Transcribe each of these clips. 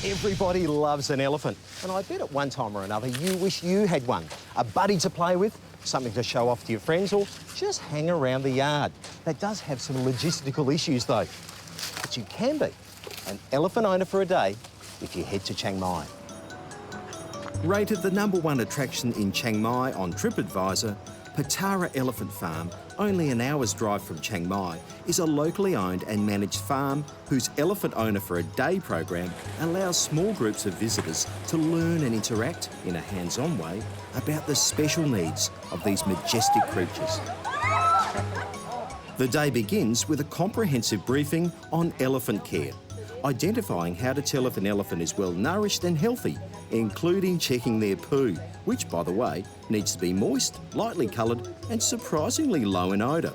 Everybody loves an elephant, and I bet at one time or another you wish you had one. A buddy to play with, something to show off to your friends, or just hang around the yard. That does have some logistical issues, though. But you can be an elephant owner for a day if you head to Chiang Mai. Rated the #1 attraction in Chiang Mai on TripAdvisor, Patara Elephant Farm, only an hour's drive from Chiang Mai, is a locally owned and managed farm whose Elephant Owner for a Day program allows small groups of visitors to learn and interact in a hands-on way about the special needs of these majestic creatures. The day begins with a comprehensive briefing on elephant care, identifying how to tell if an elephant is well nourished and healthy, including checking their poo, which, by the way, needs to be moist, lightly coloured and surprisingly low in odour.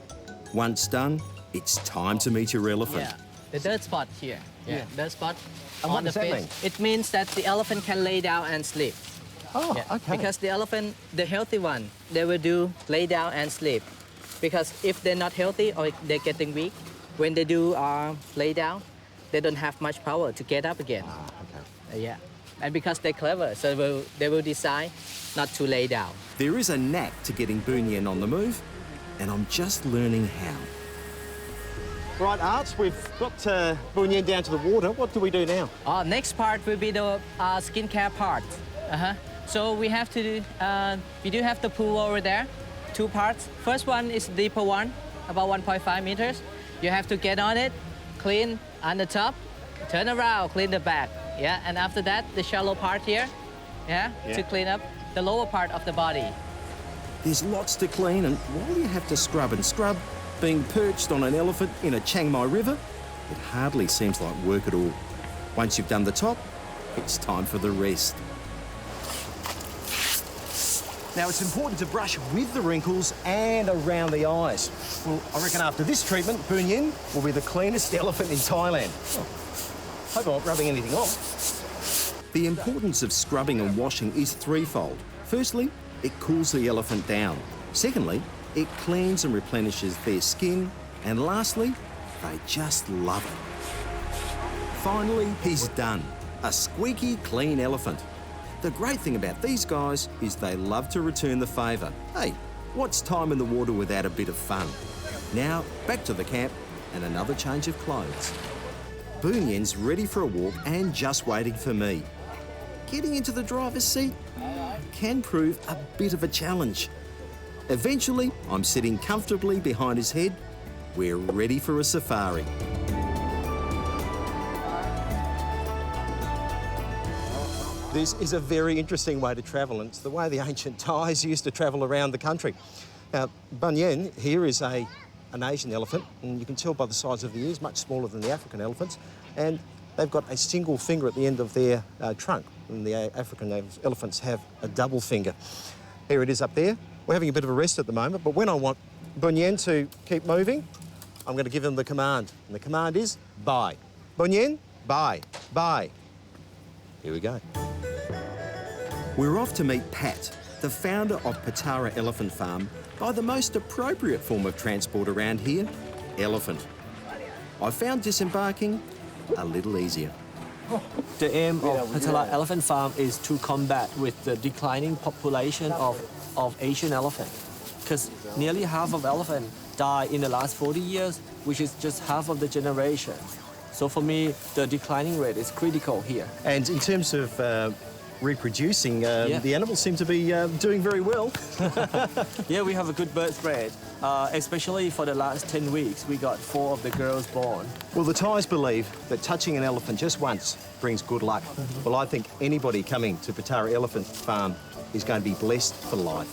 Once done, it's time to meet your elephant. Yeah, the dirt spot here. Yeah, dirt spot on the does that face. mean? It means that the elephant can lay down and sleep. Oh, Yeah, OK. because the elephant, the healthy one, they will do lay down and sleep. Because if they're not healthy or they're getting weak, when they do lay down, they don't have much power to get up again. Yeah. And because they're clever, so they will decide not to lay down. There is a knack to getting Bunyan on the move, and I'm just learning how. Right, Arts, we've got Bunyan down to the water. What do we do now? Next part will be the skincare part. So we have to we do have the pool over there, 2 parts. First one is the deeper one, about 1.5 meters. You have to get on it, clean on the top, turn around, clean the back. Yeah, and after that, the shallow part here, to clean up the lower part of the body. There's lots to clean, and while you have to scrub and scrub, being perched on an elephant in a Chiang Mai river, it hardly seems like work at all. Once you've done the top, it's time for the rest. Now, it's important to brush with the wrinkles and around the eyes. Well, I reckon after this treatment, Bunyan will be the cleanest elephant in Thailand. Oh, hope I'm not rubbing anything off. The importance of scrubbing and washing is threefold. Firstly, it cools the elephant down. Secondly, it cleans and replenishes their skin. And lastly, they just love it. Finally, he's done. A squeaky clean elephant. The great thing about these guys is they love to return the favour. Hey, what's time in the water without a bit of fun? Now, back to the camp and another change of clothes. Bunyan's ready for a walk and just waiting for me. Getting into the driver's seat can prove a bit of a challenge. Eventually, I'm sitting comfortably behind his head. We're ready for a safari. This is a very interesting way to travel, and it's the way the ancient Thais used to travel around the country. Now, Bunyan here is an Asian elephant, and you can tell by the size of the ears, much smaller than the African elephants, and they've got a single finger at the end of their trunk, and the African elephants have a double finger. Here it is up there. We're having a bit of a rest at the moment, but when I want Bunyan to keep moving, I'm going to give him the command, and the command is bye. Bunyan, bye, bye. Here we go. We're off to meet Pat, the founder of Patara Elephant Farm, by the most appropriate form of transport around here, elephant. I found disembarking a little easier. The aim of Patara Elephant Farm is to combat with the declining population of Asian elephant, because nearly half of elephant die in the last 40 years, which is just half of the generation. So for me, the declining rate is critical here. And in terms of reproducing, the animals seem to be doing very well. Yeah, we have a good birth rate. Especially for the last 10 weeks, we got 4 of the girls born. Well, the Thais believe that touching an elephant just once brings good luck. Well, I think anybody coming to Patara Elephant Farm is going to be blessed for life.